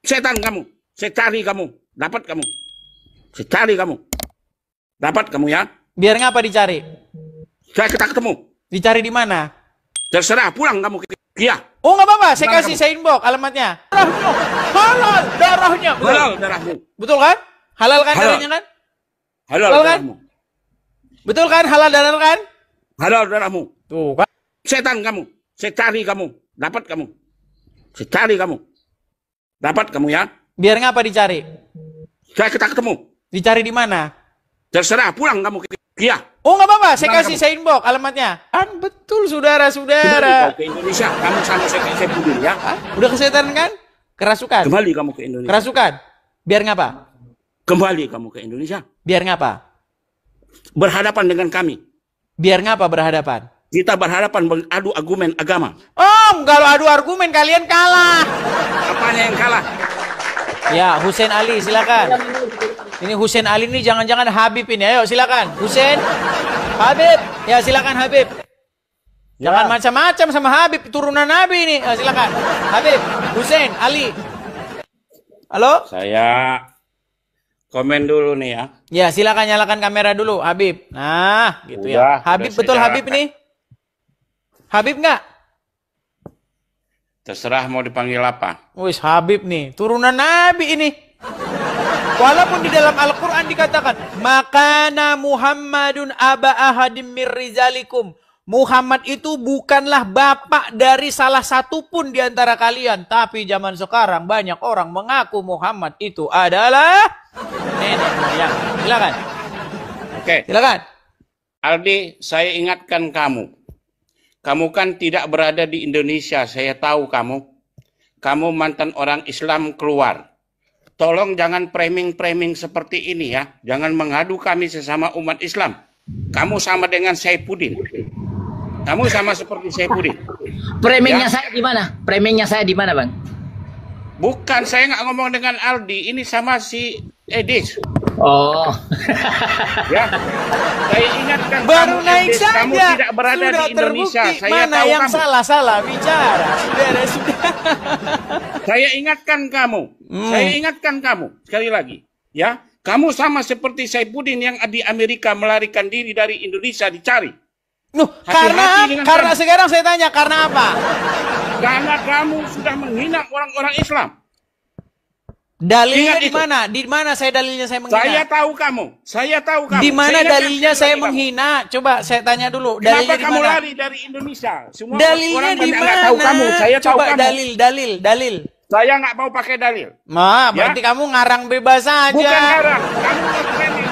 Setan kamu. Saya cari kamu. Dapat kamu. Saya cari kamu. Dapat kamu ya. Biar ngapa dicari? Saya kita ketemu. Dicari di mana? Terserah, pulang kamu ke Kia. Oh nggak apa-apa, saya Pulang kasih kamu. saya inbox alamatnya. Darahnya, halal darahnya. Betul. Halal darahmu. Betul kan? Halal kan Halal. darahnya kan? Halal Betul kan? darahmu. Betul kan? Halal darah kan? Halal darahmu. Tuh kan? Setan kamu. Saya cari kamu. Dapat kamu. Saya cari kamu. Dapat kamu ya. Biar ngapa dicari? Saya kita ketemu. Dicari di mana? Terserah, pulang kamu ke Kia. Oh nggak apa-apa, saya Pulang kasih kamu. saya inbox alamatnya. Kan betul Kembali saudara-saudara. kau ke Indonesia. Kamu sama saya Pudin ya. Hah? Udah kesehatan kan? Kerasukan. Kembali kamu ke Indonesia. Kerasukan. Biar ngapa? Kembali kamu ke Indonesia. Biar ngapa? Berhadapan dengan kami. Biar ngapa berhadapan? Kita berhadapan mengadu argumen agama. Kalau adu argumen kalian kalah. Apanya yang kalah? Ya, Hussein Ali silakan. Ini Hussein Ali ini jangan-jangan Habib ini. Ayo silakan. Hussein, Habib. Ya silakan Habib. Jangan macam-macam sama Habib, turunan Nabi ini. Silakan. Habib, Hussein, Ali. Halo? Saya komen dulu nih ya. Ya, silakan nyalakan kamera dulu, Habib. Nah, gitu Udah, ya. Habib udah betul saya Habib nyalakan. ini? Habib nggak? Terserah mau dipanggil apa. Wis Habib nih, turunan Nabi ini. Walaupun di dalam Al-Quran dikatakan, Makana Muhammadun aba ahadim mir rizalikum. Muhammad itu bukanlah bapak dari salah satu pun di antara kalian. Tapi zaman sekarang banyak orang mengaku Muhammad itu adalah nenek moyang. Silakan. Oke. Silakan. Aldi, saya ingatkan kamu. Kamu kan tidak berada di Indonesia, saya tahu kamu. Kamu mantan orang Islam keluar. Tolong jangan framing-framing seperti ini ya. Jangan mengadu kami sesama umat Islam. Kamu sama dengan Saifuddin. Kamu sama seperti Saifuddin. Framingnya Ya. saya di mana? Framingnya saya di mana, Bang? Bukan, saya nggak ngomong dengan Aldi. Ini sama si Edis. Oh. Ya. Saya ingatkan Baru kamu, naik Edis, saja. kamu tidak berada Sudah di Indonesia. terbukti Saya mana tahu yang kamu. salah-salah bicara. Sudah. Saya ingatkan kamu. Saya ingatkan kamu sekali lagi, ya. Kamu sama seperti Saifuddin yang di Amerika melarikan diri dari Indonesia dicari. Hati-hati dengan Karena kamu. sekarang saya tanya karena apa? Karena kamu sudah menghina orang-orang Islam. Dalilnya Ingat di itu. mana? Di mana saya dalilnya saya menghina? Saya tahu kamu. Saya tahu kamu. Di mana Saya ingatkan dalilnya sekali saya lagi kamu. menghina? Coba saya tanya dulu. Kenapa Dalilnya di kamu mana? lari dari Indonesia? Semua Dalilnya orang di banyak mana? nggak tahu kamu. Saya tahu Coba kamu. dalil. Saya nggak mau pakai dalil. Ma, Ya. berarti kamu ngarang bebas saja. Bukan ngarang.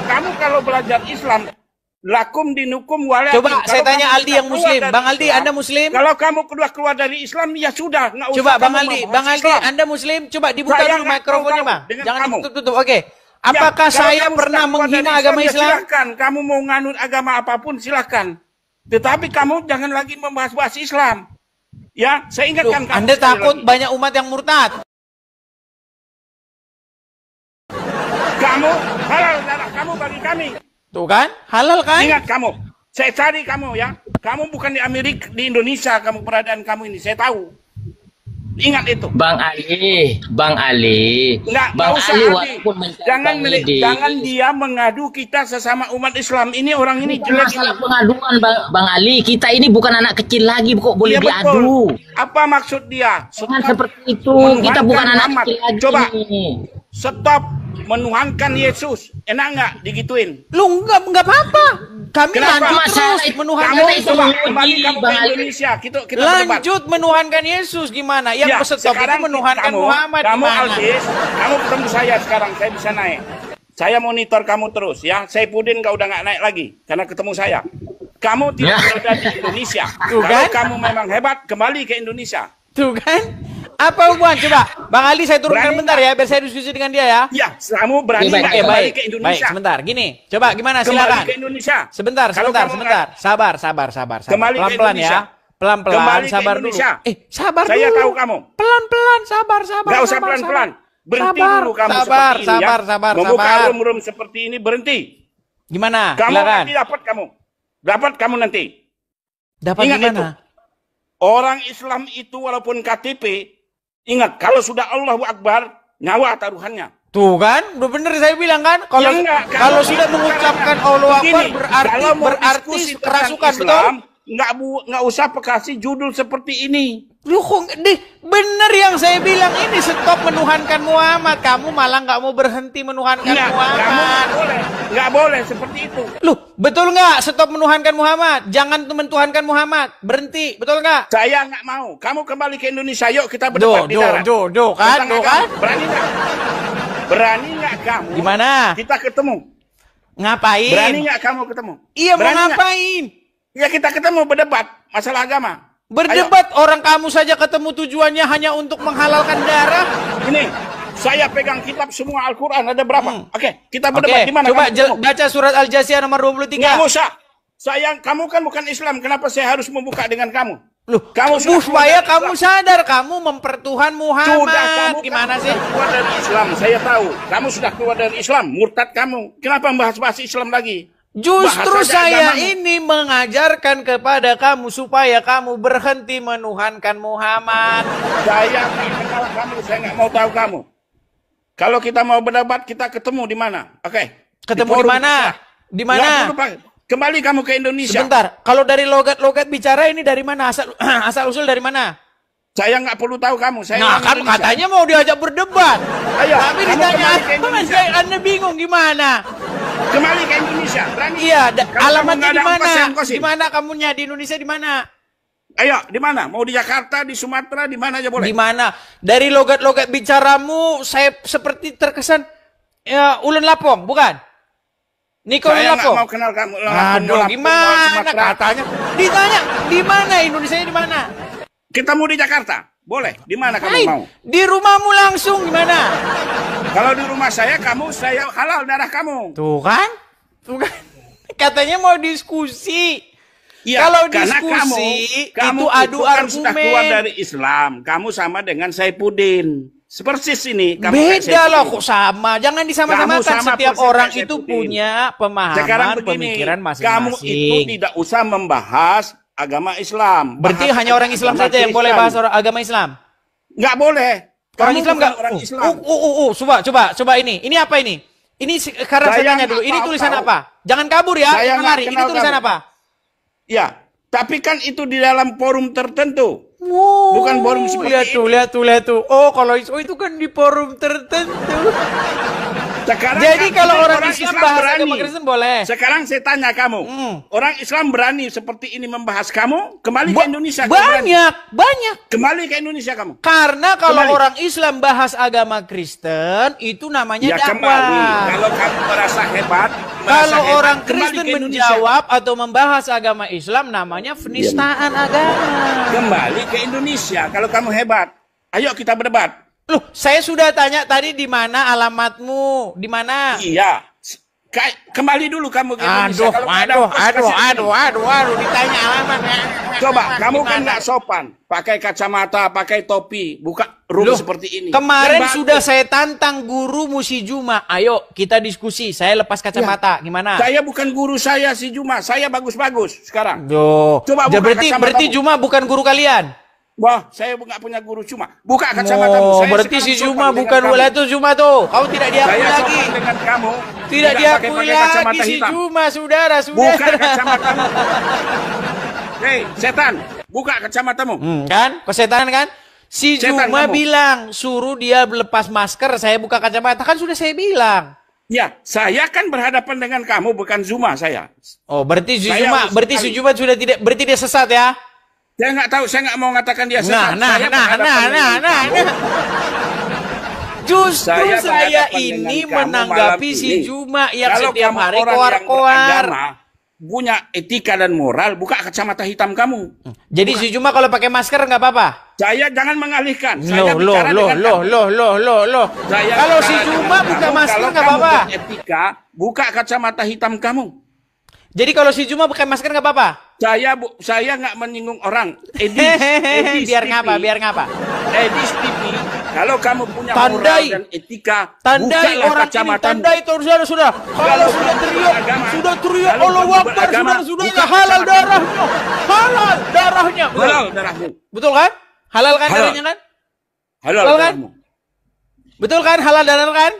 Kamu kalau belajar Islam, lakum dinukum wala. Coba saya Kalau tanya kamu Aldi sudah yang keluar Muslim. dari Bang Aldi, Islam, Anda Muslim? Kalau kamu keluar dari Islam, ya sudah. Nggak usah Coba Bang kamu Aldi, membahas Bang Aldi, Islam. Anda Muslim? Coba dibuka Saya dulu nggak mikrofonnya, tahu Bang. dengan Jangan kamu. ditutup. Oke. Ya, Apakah kalau saya kamu pernah sudah keluar menghina dari agama ya Islam? Silakan. Kamu mau nganut agama apapun, silakan. Tetapi kamu jangan lagi membahas-bahas Islam. Ya, saya Loh, ingatkan kamu. Anda sekali takut lagi. banyak umat yang murtad? Kamu halal darah kamu bagi kami. Tuh kan? Halal kan? Ingat kamu. Saya cari kamu ya. Kamu bukan di Amerika, di Indonesia kamu keberadaan kamu ini. Saya tahu. Ingat itu. Bang Ali. Nggak Bang usah Ali Ali. walaupun mencari Jangan Bang Edi. jangan dia mengadu kita sesama umat Islam. Ini orang ini Bukan jelek. masalah pengaduan Bang Ali. Kita ini bukan anak kecil lagi kok boleh Iya, diadu. betul. Apa maksud dia? Jangan Stop seperti itu. menuhankan Kita bukan anak Muhammad. kecil lagi. Coba. Ini. Stop menuhankan Yesus. Enak nggak digituin? Lu enggak apa-apa. Kami Kenapa? lanjut Masalah terus itu menuhankan Kamu itu Yesus. coba menguji, kembali kamu ke Bang Ali. Indonesia. Kita berdebat. Lanjut menuhankan Yesus gimana? Yang Ya, stop itu sekarang menuhankan Muhammad kamu gimana? Aldis, kamu ketemu saya sekarang, saya bisa naik. Saya monitor kamu terus ya. Saifuddin kau udah nggak naik lagi karena ketemu saya. Kamu tidak Ya. berada di Indonesia. Tuh Kalau kan? kamu memang hebat, kembali ke Indonesia. Tuh kan? Apa hubungan? Coba, Bang Ali saya turunkan Berani bentar ya, biar saya diskusi dengan dia ya. Ya, kamu berani Baik, nggak Oke, kembali baik. ke Baik, Indonesia? sebentar. Gini, coba gimana? Kembali Silakan. ke Indonesia. Sebentar. Kalau kamu Sabar. Kembali ke Pelan-pelan Indonesia. ya. Pelan-pelan, Kembali ke sabar dulu. Indonesia. Sabar Saya dulu. tahu kamu. Pelan-pelan, sabar. Nggak usah pelan-pelan. Berhenti Sabar, dulu kamu sabar, seperti ini ya. sabar. Membuka room-room seperti ini berhenti. Gimana? Kamu Silakan. nanti dapat kamu. Dapat kamu nanti. Dapat Ingat gimana? itu. Orang Islam itu walaupun KTP, ingat kalau sudah Allahu Akbar, nyawa taruhannya. Tuh kan, udah bener saya bilang kan, kalau Ya enggak, kalau sudah mengucapkan Allahu Akbar begini, berarti kalau mau berarti diskusi tentang kerasukan, betul? Islam, nggak usah kasih judul seperti ini. Lu kok bener yang saya bilang ini, stop menuhankan Muhammad. Kamu malah nggak mau berhenti menuhankan Kamu Muhammad. nggak boleh seperti itu. Lu betul nggak stop menuhankan Muhammad? Jangan mentuhankan Muhammad, berhenti, betul nggak? Saya nggak mau. Kamu kembali ke Indonesia, yuk kita berdebat di darat. Kan, Tentang kan? agama. Berani nggak? Berani nggak kamu? Gimana? Kita ketemu. Ngapain? Berani nggak kamu ketemu? Iya, mau Berani nggak? ngapain? Ya kita ketemu berdebat masalah agama. Berdebat, orang kamu saja ketemu tujuannya hanya untuk menghalalkan darah. Ini, saya pegang kitab semua Al-Quran, ada berapa? Oke, kita berdebat di mana? Coba kamu ketemu? baca surat Al-Jasiyah nomor 23. Nggak usah. Kamu kan bukan Islam, kenapa saya harus membuka dengan kamu? Loh, Kamu sudah supaya keluar dari kamu Islam. sadar kamu mempertuhan Muhammad. Sudah, kamu Gimana kan sih? sudah keluar dari Islam, saya tahu. Kamu sudah keluar dari Islam, murtad kamu. Kenapa membahas-bahas Islam lagi? Justru Bahas aja saya agamamu. ini mengajarkan kepada kamu supaya kamu berhenti menuhankan Muhammad. Saya nggak kenal kamu, saya nggak mau tahu kamu. Kalau kita mau berdebat, kita ketemu di mana? Oke. Ketemu di forum mana? kita. Di mana? Nggak perlu, Pak. Kembali kamu ke Indonesia. Sebentar, kalau dari logat-logat bicara ini dari mana? Asal usul dari mana? Saya nggak perlu tahu kamu. Saya Nah, orang kan Indonesia. katanya mau diajak berdebat. Ayo, Tapi kamu ditanya kembali ke apa, Indonesia. Anda bingung gimana? Kembali ke Indonesia. Berani? Iya, Kalau kamu alamatnya nggak di ada mana? ongkos-ongkosin. Di mana kamunya di Indonesia di mana? Ayo, di mana? Mau di Jakarta, di Sumatera, di mana aja boleh. Di mana? Dari logat-logat bicaramu saya seperti terkesan ya Ulun Lapong, bukan? Niko Ulun Saya nggak Lapong. mau kenal kamu. Aduh, Lampung, gimana Sumatera. katanya? Ditanya di mana Indonesia di mana? Kita mau di Jakarta. Boleh. Di mana kamu Hai, mau? di rumahmu langsung gimana? Kalau di rumah saya halal darah kamu. Tuh kan? Tuh kan? Katanya mau diskusi. Iya, Kalau karena diskusi kamu itu adu kan sudah keluar argumen. dari Islam. Kamu sama dengan Saipudin. Persis ini. Kamu kayak Beda lah Saipudin. kok sama. Jangan disama-samakan. Kamu sama Setiap persis orang kayak itu Saipudin. punya Sekarang pemahaman, begini, pemikiran kamu itu masing-masing. tidak usah membahas agama Islam. Berarti Bahas hanya orang Islam agama saja yang boleh Kristen. bahas agama Islam. Nggak boleh. Orang Kamu Islam bukan nggak? orang Islam. Coba ini. Ini apa ini? Ini sekarang saya Saya tanya dulu. nggak Ini tahu. tulisan apa? Jangan kabur ya. Saya Jangan nggak lari. Ini kenal tulisan kamu. apa? Ya, tapi kan itu di dalam forum tertentu. Wow, Bukan forum seperti lihat tuh. Oh, kalau itu kan di forum tertentu. Sekarang Jadi kan kalau ini orang Islam bahas agama Kristen boleh. Sekarang saya tanya kamu, orang Islam berani seperti ini membahas kamu? Kembali ke Indonesia. kamu berani? Banyak. Kembali ke Indonesia kamu. Karena kalau Kembali. orang Islam bahas agama Kristen, itu namanya Ya dakwah. kembali. Kalau kamu merasa hebat, Kalau orang kembali Kristen ke Indonesia. menjawab atau membahas agama Islam, namanya penistaan agama. Kembali ke Indonesia. Kalau kamu hebat, ayo kita berdebat. Loh, saya sudah tanya tadi di mana alamatmu, di mana? Iya. Kembali dulu kamu ke Indonesia. Kalau nggak ada ongkos, kasih ini. ditanya alamat. Coba, kamu kan Gimana? nggak sopan. Pakai kacamata, pakai topi, buka room Loh, seperti ini. Kemarin Kan sudah bagus. saya tantang guru Musi Juma. Ayo kita diskusi. Saya lepas kacamata. Gimana? Saya bukan guru saya si Juma. Saya bagus-bagus sekarang. Duh. Coba Ya, buka kacamatamu. berarti Juma bukan guru kalian. Wah, saya nggak punya guru Juma. Buka kacamatamu. Oh, Saya berarti sekarang si sopan Juma dengan bukan kamu. wala itu Juma tuh. Kamu tidak diakui Saya lagi. sopan dengan kamu. Tidak diakui pakai lagi kacamata si hitam. Juma, saudara. Buka kacamatamu. Hei, setan. Buka kacamatamu. Kan? Kesetanan kan? Si Setan Juma kamu. bilang, suruh dia lepas masker, saya buka kacamata. Kan sudah saya bilang. Ya, saya kan berhadapan dengan kamu, bukan Zuma saya. Oh, berarti si Saya Juma, harus berarti si sekali. Juma sudah tidak, berarti dia sesat ya? Saya nggak tahu, saya nggak mau mengatakan dia Nah, sesat. Saya berhadapan dengan kamu. Justru Saya saya berhadapan ini dengan kamu menanggapi malam si ini. Juma yang Kalau setiap kamu hari orang yang koar-koar. beragama, punya etika dan moral, buka kacamata hitam kamu. Jadi si Juma kalau pakai masker nggak apa-apa? Saya jangan mengalihkan. Saya bicara Loh. dengan kamu. Saya Kalau si bicara Juma dengan buka kamu. masker Kalau nggak kamu apa-apa? beretika, buka kacamata hitam kamu. Jadi kalau si Juma pakai masker nggak apa-apa? Saya nggak menyinggung orang. Edis Biar TV. ngapa? Edis TV. Kalau kamu punya Tandai. moral dan etika, Tandai bukalah orang ini, kacamatamu. tandai saudara. Kalau Kalau sudah kamu teriak, beragama, sudah teriak kalau Allahu kamu Akbar, beragama, sudah buka halal kacamatamu. darahnya. Halal darahnya. Betul. Halal darahmu. Betul kan? Halal kan Halal. darahnya kan? Halal Betul kan? darahmu. Betul kan? Halal dan halal kan?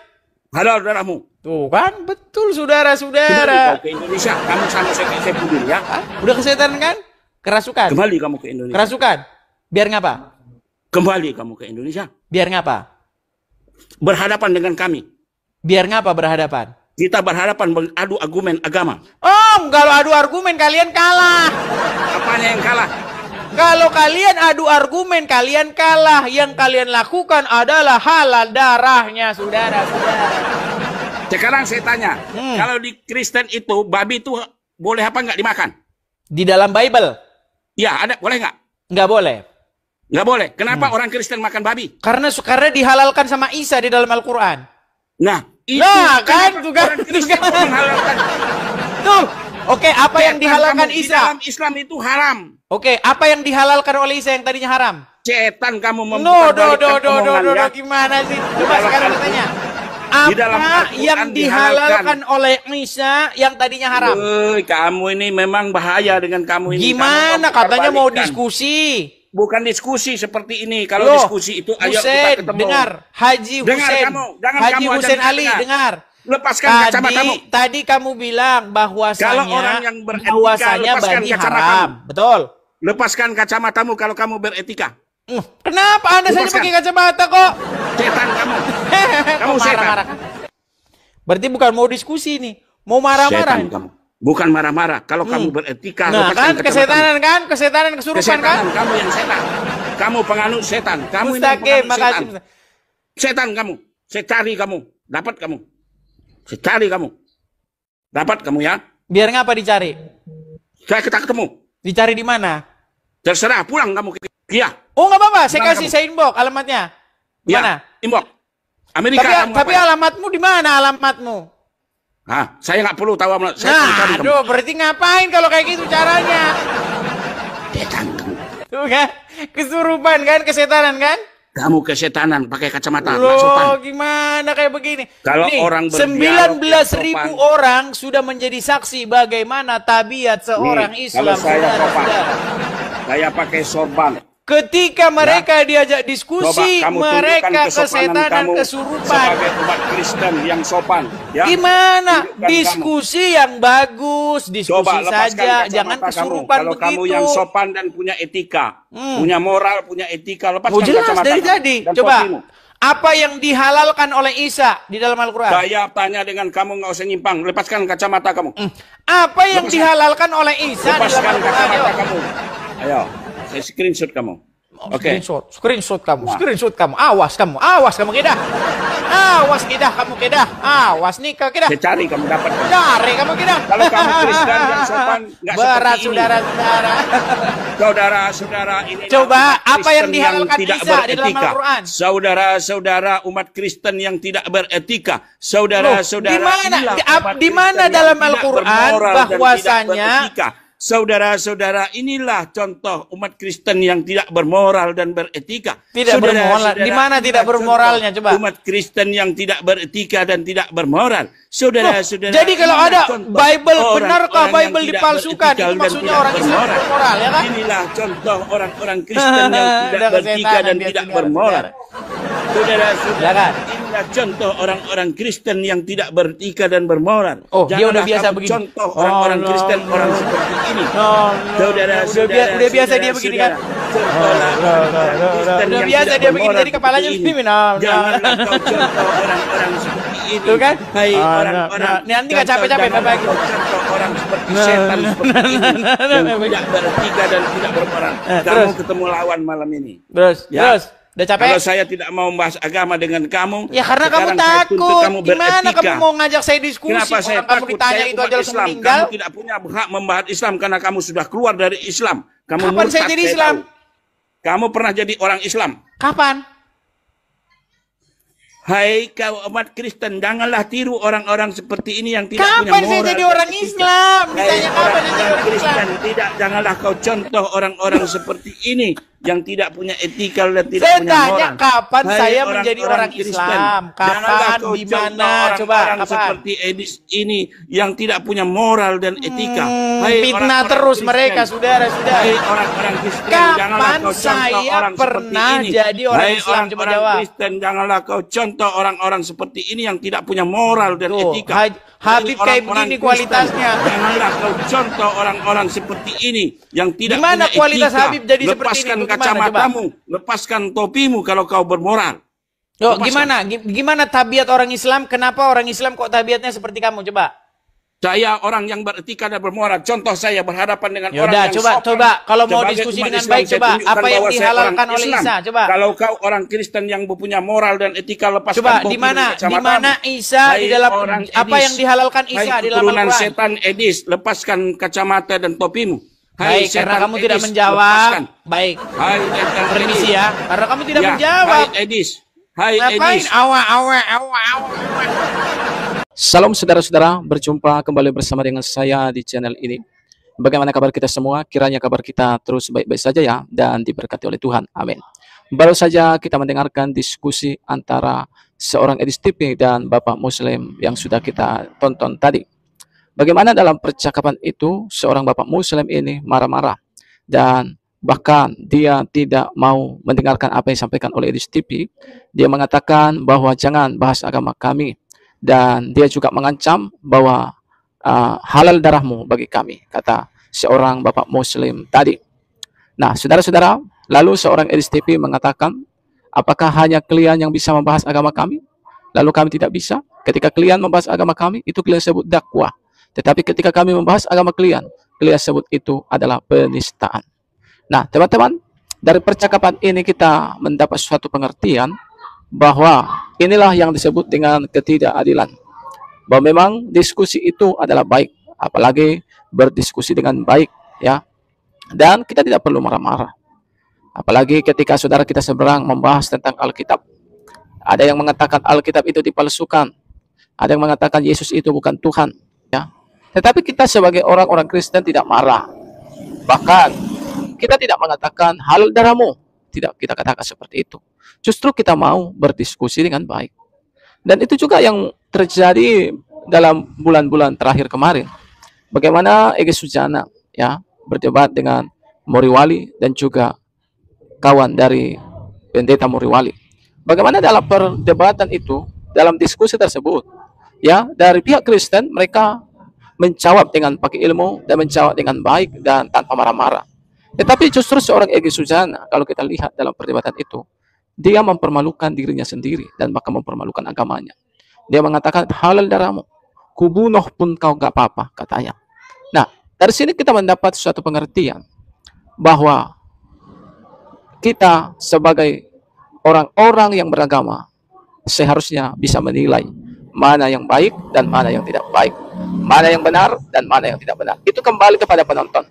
Halal darahmu. Tuh kan? Betul Kembali saudara-saudara. kau ke Indonesia. Kamu sama saya Pudin ya. Hah? Udah kesehatan kan? Kerasukan. Kembali kamu ke Indonesia. Kerasukan. Biar ngapa? Kembali kamu ke Indonesia. Biar ngapa? Berhadapan dengan kami. Biar ngapa berhadapan? Kita berhadapan beradu argumen agama. Oh, kalau adu argumen kalian kalah. Apanya yang kalah? Kalau kalian adu argumen kalian kalah. Yang kalian lakukan adalah halal darahnya saudara-saudara. Sekarang saya tanya, kalau di Kristen itu babi itu boleh apa nggak dimakan? Di dalam Bible Ya, ada boleh nggak? nggak boleh. Nggak boleh. Kenapa orang Kristen makan babi? Karena dihalalkan sama Isa di dalam Al-Quran. Nah, itu Nah, kan, tuh kan, orang Kristen tuh kan. menghalalkan. Tuh. Oke, apa yang Setan dihalalkan kamu, di Isa? dalam Islam itu haram. Oke, apa yang dihalalkan oleh Isa yang tadinya haram? Setan kamu No, memperbalikkan omongannya. gimana sih? Coba dalam sekarang Al-Quran. bertanya. Di dalam Apa Al-Quran yang dihalalkan oleh Isa yang tadinya haram? Woi, kamu ini memang bahaya dengan kamu ini. Gimana? Kamu Katanya mau memperbalikkan. diskusi. Bukan diskusi seperti ini. Kalau Loh, diskusi itu ayo Hussein, kita ketemu. dengar. Haji Dengar Hussein. kamu, jangan Haji kamu aja Hussein Ali, dengar. dengar. Lepaskan kacamatamu. Tadi kamu bilang bahwasanya Kalau orang yang beretika, bahwasanya lepaskan babi kacamatamu. haram. Betul. Lepaskan kacamatamu kalau kamu beretika. Kenapa Anda saja Lepaskan. pakai kacamata kok? Setan kamu. Kamu Kok setan. marah-marah kan? Berarti bukan mau diskusi nih, mau marah-marah. Setan kamu. Bukan marah-marah. Kalau kamu beretika, Nah lepaskan kan, kacamatamu. kesetanan kan, kesetanan kesurupan Kesetanan, kan? kamu yang setan. Kamu penganut setan. Kamu ini Mustaqim, penganut makasih. setan. Setan kamu. Saya cari kamu. Dapat kamu. Saya cari kamu. Dapat kamu ya. Biar ngapa dicari? Kita ketemu. Dicari di mana? Terserah, pulang kamu. Iya. Oh nggak apa-apa, saya Mana kasih kamu? saya inbox alamatnya. Iya. Mana? Inbox. Amerika kamu Tapi apa ya? alamatmu di mana alamatmu? Hah, saya nggak perlu tahu alamat. Saya Nah, cari kamu. aduh, berarti ngapain kalau kayak gitu caranya? Setan kamu. Tuh kan, kesurupan kan, kesetanan kan? Kamu kesetanan pakai kacamata. Nggak sopan. Loh, gimana kayak begini? Kalau orang berdialog 19.000 yang sopan. orang sudah menjadi saksi bagaimana tabiat seorang Nih, Islam. kalau saya sopan. saudara-saudara. Saya pakai sorban. Ketika mereka diajak diskusi, Coba kamu mereka tunjukkan kesopanan kesetanan, kamu kesurupan. sebagai umat Kristen yang sopan. Ya? Gimana? Tunjukkan Diskusi yang bagus, diskusi Coba lepaskan saja, kacamata jangan kamu. kesurupan Kalau begitu. kamu yang sopan dan punya etika, punya moral, punya etika, lepaskan Oh jelas kacamata dari kamu tadi. dan Coba, topimu. apa yang dihalalkan oleh Isa di dalam Al-Quran? Saya tanya dengan kamu, nggak usah nyimpang. Lepaskan kacamata kamu. Apa yang Lepaskan. dihalalkan oleh Isa di dalam Lepaskan Al-Quran? kacamata Ayo. kamu. Ayo, saya screenshot kamu. Oke. Screenshot kamu, Nah. screenshot kamu. Awas kamu kedah. Awas kedah kamu kedah. Awas nikah kedah. Saya cari kamu dapat. Cari kamu kedah. Kalau kamu Kristen yang sopan, nggak berat seperti ini. saudara-saudara. Saudara-saudara ini. Coba, apa yang dihalalkan tidak Isa di dalam beretika. Al-Quran? Saudara-saudara umat Kristen yang tidak beretika. Saudara-saudara inilah umat Di mana Kristen dalam yang tidak Al-Quran bermoral dan tidak bahwasanya beretika. Saudara-saudara inilah contoh umat Kristen yang tidak bermoral dan beretika. Tidak bermoral. Di mana tidak inilah bermoralnya, contoh coba? Umat Kristen yang tidak beretika dan tidak bermoral. Saudara-saudara. jadi kalau inilah ada contoh Bible, orang-orang benarkah yang Bible tidak dipalsukan? beretika Itu dan maksudnya tidak orang Islam bermoral. bermoral, ya kan? Inilah contoh orang-orang Kristen yang tidak Udah beretika kesetanan dan dia, tidak saudara, bermoral. Saudara-saudara, Ya kan? inilah contoh orang-orang Kristen yang tidak beretika dan bermoral. Oh, dia udah Janganlah biasa kamu begini. contoh orang-orang Oh, no, Kristen no. orang seperti ini. Udah biasa dia begini kan? Contohlah orang-orang Kristen Udah yang biasa tidak dia begini, bermoral jadi kepalanya seperti begini. ini. Janganlah kau contoh orang-orang seperti ini. Tuh kan? Hai Oh, orang-orang. nanti nggak capek-capek, Janganlah Bapak. kau contoh orang seperti setan seperti ini. Yang tidak beretika dan tidak bermoral. Kamu terus? ketemu lawan malam ini. Terus, Ya. terus. Udah capek? Kalau saya tidak mau membahas agama dengan kamu, Ya karena kamu sekarang saya tuntut takut. kamu Gimana beretika. kamu mau ngajak saya diskusi? Kenapa saya Orang kamu takut? ditanya Saya itu umat aja langsung Islam. meninggal. Kamu tidak punya hak membahas Islam karena kamu sudah keluar dari Islam. Kamu Kapan murtad, saya jadi Islam? tahu. Kamu pernah jadi orang Islam. Kapan? Hai kau umat Kristen, janganlah tiru orang-orang seperti ini yang tidak punya Kapan moral. saya jadi dan orang etika. Islam? Hai Ditanya kapan saya jadi orang orang Islam? Kristen, tidak, janganlah kau contoh orang-orang seperti ini yang tidak punya etika dan tidak Saya punya tanya moral. kapan Hai saya menjadi orang Kristen, Islam? janganlah Kapan? kau Di contoh mana? Coba orang-orang kapan? seperti Edis ini yang tidak punya moral dan etika. Hai Fitnah orang-orang terus Kristen, mereka, saudara-saudara. hai orang-orang Kristen, janganlah Kapan kau contoh saya orang seperti pernah ini. jadi orang Hai Islam? Coba orang-orang jawab. Kristen, janganlah kau contoh orang-orang seperti ini yang tidak punya moral dan Tuh, etika. Habib kayak Orang-orang begini Kristen, kualitasnya. janganlah kau contoh orang-orang seperti ini yang tidak Gimana punya kualitas etika. Habib jadi seperti ini? Lepaskan Itu gimana, kacamatamu, lepaskan topimu kalau kau bermoral. Yo, Lepaskan. gimana tabiat orang Islam? Kenapa orang Islam kok tabiatnya seperti kamu? Coba. Saya orang yang beretika dan bermoral. Contoh saya berhadapan dengan orang Yaudah, yang coba, sopan. coba. Kalau mau Sebagai diskusi umat dengan Islam, baik, saya coba. tunjukkan Apa yang bahwa saya dihalalkan orang oleh Islam. Isa? Coba. Kalau kau orang Kristen yang punya moral dan etika, lepaskan Coba, topi di mana dan kacamatamu. Isa di Hai dalam orang apa Edis. yang dihalalkan Isa Hai di dalam keturunan Al-Quran? setan Edis, lepaskan kacamata dan topimu. Hai Baik, karena setan kamu tidak Edis, menjawab. lepaskan. Baik. Hai setan Permisi Edis. ya, karena kamu tidak Ya, menjawab. Hai Edis. Hai Ngapain? Edis. Awa. Salam saudara-saudara, berjumpa kembali bersama dengan saya di channel ini. Bagaimana kabar kita semua? Kiranya kabar kita terus baik-baik saja ya, dan diberkati oleh Tuhan. Amin. Baru saja kita mendengarkan diskusi antara seorang Edis TV dan Bapak Muslim yang sudah kita tonton tadi. Bagaimana dalam percakapan itu, seorang Bapak Muslim ini marah-marah. Dan bahkan dia tidak mau mendengarkan apa yang disampaikan oleh Edis TV. Dia mengatakan bahwa jangan bahas agama kami. Dan dia juga mengancam bahwa halal darahmu bagi kami, kata seorang Bapak Muslim tadi. Nah, saudara-saudara, lalu seorang Edis TV mengatakan, apakah hanya kalian yang bisa membahas agama kami? Lalu kami tidak bisa? Ketika kalian membahas agama kami, itu kalian sebut dakwah. Tetapi ketika kami membahas agama kalian sebut itu adalah penistaan. Nah, teman-teman, dari percakapan ini kita mendapat suatu pengertian bahwa inilah yang disebut dengan ketidakadilan. Bahwa memang diskusi itu adalah baik, apalagi berdiskusi dengan baik, ya. Dan kita tidak perlu marah-marah. Apalagi ketika saudara kita seberang membahas tentang Alkitab. Ada yang mengatakan Alkitab itu dipalsukan. Ada yang mengatakan Yesus itu bukan Tuhan, ya. Tetapi kita sebagai orang-orang Kristen tidak marah. Bahkan kita tidak mengatakan halal darahmu. Tidak kita katakan seperti itu. Justru kita mau berdiskusi dengan baik. Dan itu juga yang terjadi dalam bulan-bulan terakhir kemarin. Bagaimana Ege Sujana ya berdebat dengan Moriwali dan juga kawan dari pendeta Moriwali. Bagaimana dalam perdebatan itu, dalam diskusi tersebut, ya dari pihak Kristen mereka menjawab dengan pakai ilmu dan menjawab dengan baik dan tanpa marah-marah. Tetapi justru seorang Ege Sujana, kalau kita lihat dalam perdebatan itu, dia mempermalukan dirinya sendiri dan bahkan mempermalukan agamanya. Dia mengatakan halal darahmu, kubunuh pun kau gak apa-apa, katanya. Nah, dari sini kita mendapat suatu pengertian bahwa kita sebagai orang-orang yang beragama seharusnya bisa menilai mana yang baik dan mana yang tidak baik, mana yang benar dan mana yang tidak benar. Itu kembali kepada penonton.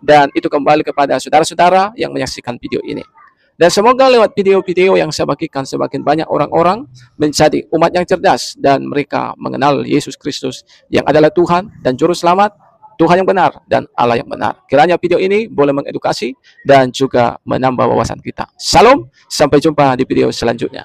Dan itu kembali kepada saudara-saudara yang menyaksikan video ini. Dan semoga lewat video-video yang saya bagikan semakin banyak orang-orang menjadi umat yang cerdas dan mereka mengenal Yesus Kristus yang adalah Tuhan dan Juru Selamat, Tuhan yang benar dan Allah yang benar. Kiranya video ini boleh mengedukasi dan juga menambah wawasan kita. Salam, sampai jumpa di video selanjutnya.